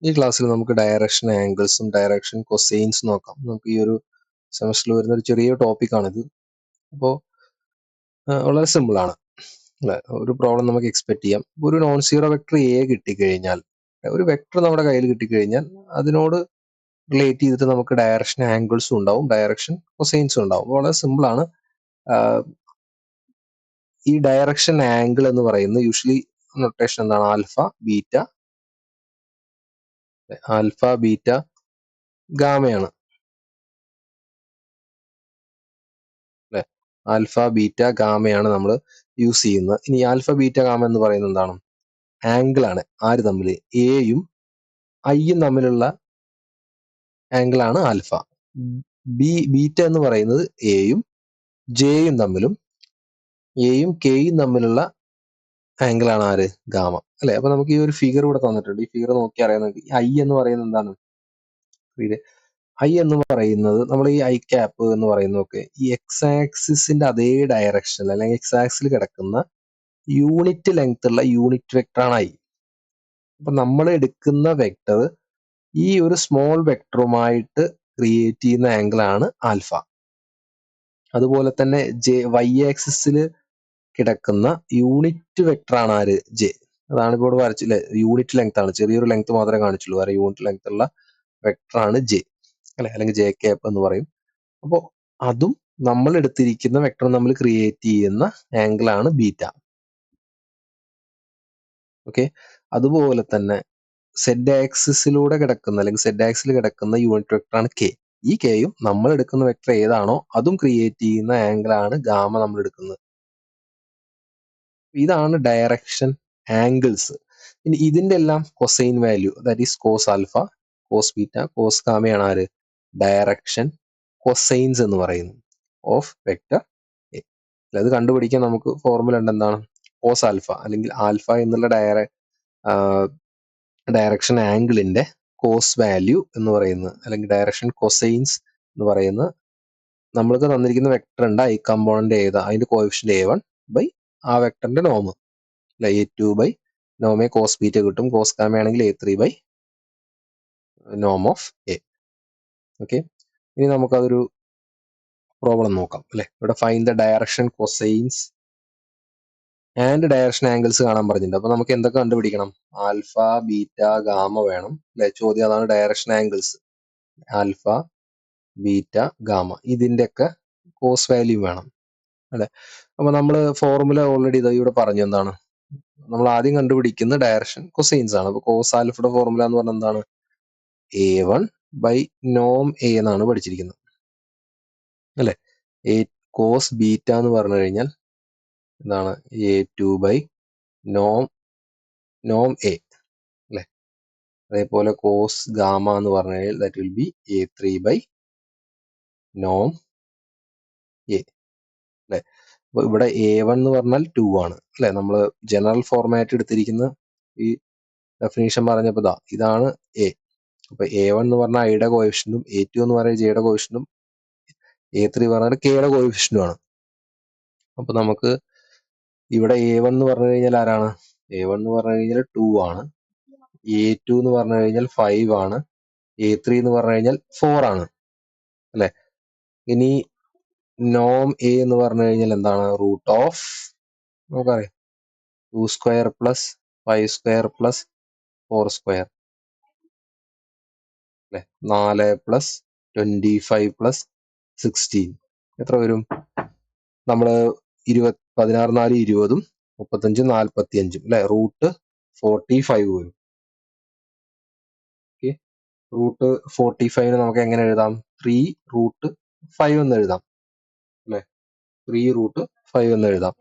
ഈ ക്ലാസ്സിൽ നമുക്ക് ഡയറക്ഷൻ ആംഗിൾസും ഡയറക്ഷൻ കൊസൈൻസും നോക്കാം. നമുക്ക് ഈ ഒരു സെമസ്റ്ററിൽ വരുന്ന ഒരു ചെറിയ ടോപ്പിക്കാണിത്. അപ്പോൾ വളരെ സിമ്പിളാണ് അല്ലെ. ഒരു പ്രോബ്ലം നമുക്ക് എക്സ്പെക്ട് ചെയ്യാം. ഒരു നോൺ സീറോ വെക്ടർ എ കിട്ടിക്കഴിഞ്ഞാൽ, ഒരു വെക്ടർ നമ്മുടെ കയ്യിൽ കിട്ടിക്കഴിഞ്ഞാൽ അതിനോട് റിലേറ്റ് ചെയ്തിട്ട് നമുക്ക് ഡയറക്ഷൻ ആംഗിൾസും ഉണ്ടാവും, ഡയറക്ഷൻ കൊസൈൻസും ഉണ്ടാവും. വളരെ സിമ്പിളാണ്. ഈ ഡയറക്ഷൻ ആംഗിൾ എന്ന് പറയുന്നത് യൂഷ്വലി നൊട്ടേഷൻ എന്താണ്? ആൽഫ ബീറ്റ ഗാമയാണ് അല്ലെ. ആൽഫ ബീറ്റ ഗാമയാണ് നമ്മൾ യൂസ് ചെയ്യുന്നത്. ഇനി ആൽഫ ബീറ്റ ഗാമ എന്ന് പറയുന്നത് എന്താണ്? ആംഗിൾ ആണ്. ആര് തമ്മിൽ? എയും ഐയും തമ്മിലുള്ള ആംഗിൾ ആണ് ആൽഫ. ബീറ്റ എന്ന് പറയുന്നത് എയും ജെയും തമ്മിലും എയും കെയും തമ്മിലുള്ള ആംഗിൾ ആണ് ആര്? ഗാമ അല്ലെ. അപ്പൊ നമുക്ക് ഈ ഒരു ഫിഗർ ഇവിടെ തന്നിട്ടുണ്ട്. ഈ ഫിഗർ നോക്കി അറിയാൻ നമുക്ക് ഐ എന്ന് പറയുന്നത് എന്താണ്? ഐ എന്ന് പറയുന്നത് നമ്മൾ ഈ ഐ ക്യാപ്പ് എന്ന് പറയുന്നതൊക്കെ ഈ എക്സ് ആക്സിസിന്റെ അതേ ഡയറക്ഷൻ അല്ലെങ്കിൽ എക്സ് ആക്സിൽ കിടക്കുന്ന യൂണിറ്റ് ലെങ്ത് ഉള്ള യൂണിറ്റ് വെക്ടർ ആണ് ഐ. അപ്പൊ നമ്മൾ എടുക്കുന്ന വെക്ടർ ഈ ഒരു സ്മോൾ വെക്ടറുമായിട്ട് ക്രിയേറ്റ് ചെയ്യുന്ന ആംഗിൾ ആണ് ആൽഫ. അതുപോലെ തന്നെ വൈ ആക്സിസിൽ കിടക്കുന്ന യൂണിറ്റ് വെക്ടർ ആണ് ആര്? ജെ. അതാണ് ഇപ്പോൾ വരച്ചില്ലേ, യൂണിറ്റ് ലെങ്ത് ആണ്, ചെറിയൊരു ലെങ്ത് മാത്രമേ കാണിച്ചുള്ളൂ, വേറെ യൂണിറ്റ് ലെങ്ത് ഉള്ള വെക്ടർ ആണ് ജെ അല്ലെ, അല്ലെങ്കിൽ ജെ ക്യാപ്പ് എന്ന് പറയും. അപ്പോൾ അതും നമ്മൾ എടുത്തിരിക്കുന്ന വെക്ടർ നമ്മൾ ക്രിയേറ്റ് ചെയ്യുന്ന ആംഗിൾ ആണ് ബീറ്റ. ഓക്കെ. അതുപോലെ തന്നെ സെഡ് ആക്സിസിലൂടെ കിടക്കുന്ന അല്ലെങ്കിൽ സെഡ് ആക്സിൽ കിടക്കുന്ന യൂണിറ്റ് വെക്ടർ ആണ് കെ. ഈ കെയും നമ്മൾ എടുക്കുന്ന വെക്ടർ ഏതാണോ അതും ക്രിയേറ്റ് ചെയ്യുന്ന ആംഗിൾ ആണ് ഗാമ നമ്മൾ എടുക്കുന്നത്. ഇതാണ് ഡയറക്ഷൻ ആംഗിൾസ്. ഇനി ഇതിന്റെ എല്ലാം cosine value, that is cos alpha, cos beta, cos ഗാമയാണ് ആര്? ഡയറക്ഷൻ കൊസൈൻസ് എന്ന് പറയുന്നത് ഓഫ് വെക്ടർ എ. അത് കണ്ടുപിടിക്കാൻ നമുക്ക് ഫോർമുല ഉണ്ട്. എന്താണ്? കോസ് ആൽഫ അല്ലെങ്കിൽ ആൽഫ എന്നുള്ള ഡയറക്ഷൻ ആംഗിളിന്റെ കോസ് വാല്യൂ എന്ന് പറയുന്നത്, അല്ലെങ്കിൽ ഡയറക്ഷൻ കൊസൈൻസ് എന്ന് പറയുന്നത്, നമ്മൾക്ക് തന്നിരിക്കുന്ന വെക്ടർ ഉണ്ട് ഐ കമ്പോണന്റ് ഏതാ, അതിന്റെ കോഎഫിഷ്യന്റ് A1 ബൈ ആ വെക്ടറിന്റെ നോം അല്ലെ, A2 ബൈ നോമെ കോസ് ബീറ്റ കിട്ടും. കോസ് ഗാമ ആണെങ്കിൽ A3 ബൈ നോം ഓഫ് എ. ഓക്കെ. ഇനി നമുക്കതൊരു പ്രോബ്ലം നോക്കാം അല്ലെ. ഇവിടെ find the direction cosines and direction angles കാണാൻ പറഞ്ഞിട്ടുണ്ട്. അപ്പൊ നമുക്ക് എന്തൊക്കെ കണ്ടുപിടിക്കണം? ആൽഫ ബീറ്റ ഗാമ വേണം അല്ലെ. ചോദ്യം അതാണ്, direction angles alpha beta gamma, ഇതിന്റെ ഒക്കെ കോസ് വാല്യൂ വേണം അല്ലെ. അപ്പൊ നമ്മൾ ഫോർമുല ഓൾറെഡി ഇവിടെ പറഞ്ഞു. എന്താണ്? നമ്മൾ ആദ്യം കണ്ടുപിടിക്കുന്ന ഡയറക്ഷൻ കൊസൈൻസ് ആണ്. അപ്പൊ കോസ് ആൽഫയുടെ ഫോർമുല എന്ന് പറഞ്ഞാൽ എന്താണ്? A1 ബൈ നോം എ എന്നാണ് പഠിച്ചിരിക്കുന്നത് അല്ലെ. കോസ് ബീറ്റ എന്ന് പറഞ്ഞു കഴിഞ്ഞാൽ എന്താണ്? A2 ബൈ നോം എ അല്ലെ. അതേപോലെ കോസ് ഗാമ എന്ന് പറഞ്ഞു കഴിഞ്ഞാൽ that will be A3 by നോം എ അല്ലെ. അപ്പൊ ഇവിടെ A1 എന്ന് പറഞ്ഞാൽ 2 ആണ് അല്ലെ. നമ്മൾ ജനറൽ ഫോർമാറ്റ് എടുത്തിരിക്കുന്ന ഈ ഡെഫിനേഷൻ പറഞ്ഞപ്പോ ഇതാണ് എ. അപ്പൊ A1 എന്ന് പറഞ്ഞാൽ ഐയുടെ കോഎഫിഷ്യന്റും A2 എന്ന് പറഞ്ഞാൽ ജെയുടെ കോഎഫിഷ്യന്റും A3 പറഞ്ഞാൽ കെയുടെ കോഎഫിഷ്യന്റും ആണ്. അപ്പൊ നമുക്ക് ഇവിടെ A1 എന്ന് പറഞ്ഞു കഴിഞ്ഞാൽ ആരാണ്? A1 എന്ന് പറഞ്ഞു കഴിഞ്ഞാൽ 2 ആണ്. A2 എന്ന് പറഞ്ഞു കഴിഞ്ഞാൽ 5 ആണ്. A3 എന്ന് പറഞ്ഞു കഴിഞ്ഞാൽ 4 ആണ് അല്ലെ. ഇനി നോം എ എന്ന് പറഞ്ഞു കഴിഞ്ഞാൽ എന്താണ്? റൂട്ട് ഓഫ് നമുക്കറിയാം 2 square plus 5 square plus 4 square അല്ലെ. 4 പ്ലസ് 25 പ്ലസ് 16 എത്ര വരും? നമ്മള് 16 4 20 35 45 അല്ലെ. റൂട്ട് 45 വരും. ഓക്കെ. റൂട്ട് 45 നമുക്ക് എങ്ങനെ എഴുതാം? 3 റൂട്ട് 5 എന്ന് എഴുതാം അല്ലെ. 3 റൂട്ട് 5 എന്ന് എഴുതാം.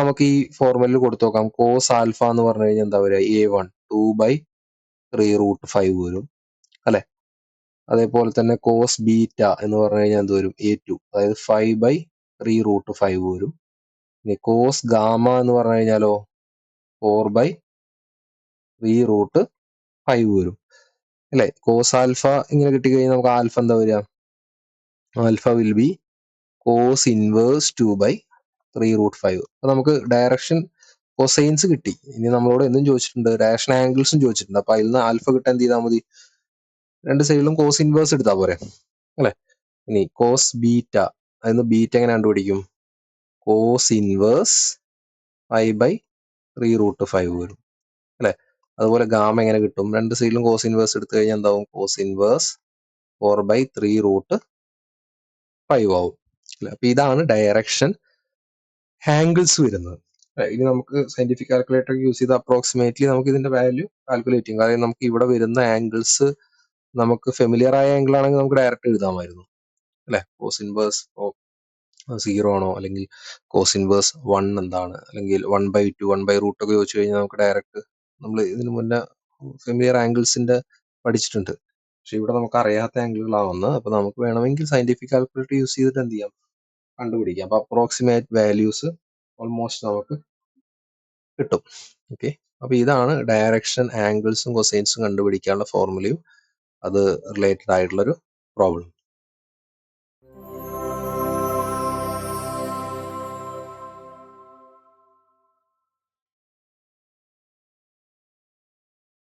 നമുക്ക് ഈ ഫോർമുലയിൽ കൊടുത്തു നോക്കാം. കോസ് ആൽഫ എന്ന് പറഞ്ഞു കഴിഞ്ഞാൽ എന്താ വരിക? A1 2 ബൈ 3 റൂട്ട് 5 വരും അല്ലെ. അതേപോലെ തന്നെ കോസ് ബീറ്റ എന്ന് പറഞ്ഞു കഴിഞ്ഞാൽ എന്ത് വരും? A2 അതായത് 5 ബൈ 3 റൂട്ട് 5 വരും. ഇനി കോസ് ഗാമ എന്ന് പറഞ്ഞു കഴിഞ്ഞാലോ 4 ബൈ 3 റൂട്ട് 5 വരും അല്ലെ. കോസ് ആൽഫ ഇങ്ങനെ കിട്ടിക്കഴിഞ്ഞാൽ നമുക്ക് ആൽഫ എന്താ വരിക? Alpha will be cos inverse 2 by 3 root 5. അപ്പൊ നമുക്ക് ഡയറക്ഷൻ കൊസൈൻസ് കിട്ടി. ഇനി നമ്മളോട് എന്തും ചോദിച്ചിട്ടുണ്ട്, റേഷൻ ആംഗിൾസും ചോദിച്ചിട്ടുണ്ട്. അപ്പൊ അതിൽ നിന്ന് ആൽഫ കിട്ടാൻ എന്ത് ചെയ്താൽ മതി, രണ്ട് സൈഡിലും കോസ് ഇൻവേഴ്സ് എടുത്താൽ പോരെ അല്ലെ. ഇനി കോസ് ബീറ്റ, അതിന് ബീറ്റ എങ്ങനെ കണ്ടുപിടിക്കും, കോസ് ഇൻവേഴ്സ് 5/3√5 വരും അല്ലെ. അതുപോലെ ഗാമ എങ്ങനെ കിട്ടും, രണ്ട് സൈഡിലും കോസ് ഇൻവേഴ്സ് എടുത്തു കഴിഞ്ഞാൽ എന്താവും, കോസ് ഇൻവേഴ്സ് 4/3√5 ആവും അല്ലെ. അപ്പൊ ഇതാണ് ഡയറക്ഷൻ ആംഗിൾസ് വരുന്നത്. ഇനി നമുക്ക് സയന്റിഫിക് കാൽക്കുലേറ്റർ യൂസ് ചെയ്ത് അപ്രോക്സിമേറ്റ്ലി നമുക്ക് ഇതിന്റെ വാല്യൂ കാൽക്കുലേറ്റ് ചെയ്യും. കാരണം നമുക്ക് ഇവിടെ വരുന്ന ആംഗിൾസ് നമുക്ക് ഫെമിലിയർ ആയ ആംഗിൾ ആണെങ്കിൽ നമുക്ക് ഡയറക്റ്റ് എഴുതാമായിരുന്നു അല്ലെ. കോസ് ഇൻവേഴ്സ് 0 ആണോ, അല്ലെങ്കിൽ കോസ് ഇൻവേഴ്സ് 1 എന്താണ്, അല്ലെങ്കിൽ 1/2 1/√2 ഒക്കെ ചോദിച്ചു കഴിഞ്ഞാൽ നമുക്ക് ഡയറക്റ്റ് നമ്മൾ ഇതിനു മുന്നേ ഫെമിലിയർ ആംഗിൾസിന്റെ പഠിച്ചിട്ടുണ്ട്. പക്ഷെ ഇവിടെ നമുക്ക് അറിയാത്ത ആംഗിളുകളാണ് വന്നത്. അപ്പൊ നമുക്ക് വേണമെങ്കിൽ സയന്റിഫിക് കാൽക്കുലേറ്റർ യൂസ് ചെയ്തിട്ട് എന്ത് ചെയ്യാം, കണ്ടുപിടിക്കാം. അപ്പൊ അപ്രോക്സിമേറ്റ് വാല്യൂസ് ഓൾമോസ്റ്റ് നമുക്ക് കിട്ടും. ഓക്കെ, അപ്പൊ ഇതാണ് ഡയറക്ഷൻ ആംഗിൾസും കൊസൈൻസും കണ്ടുപിടിക്കാനുള്ള ഫോർമുലയും അത് റിലേറ്റഡ് ആയിട്ടുള്ളൊരു പ്രോബ്ലം.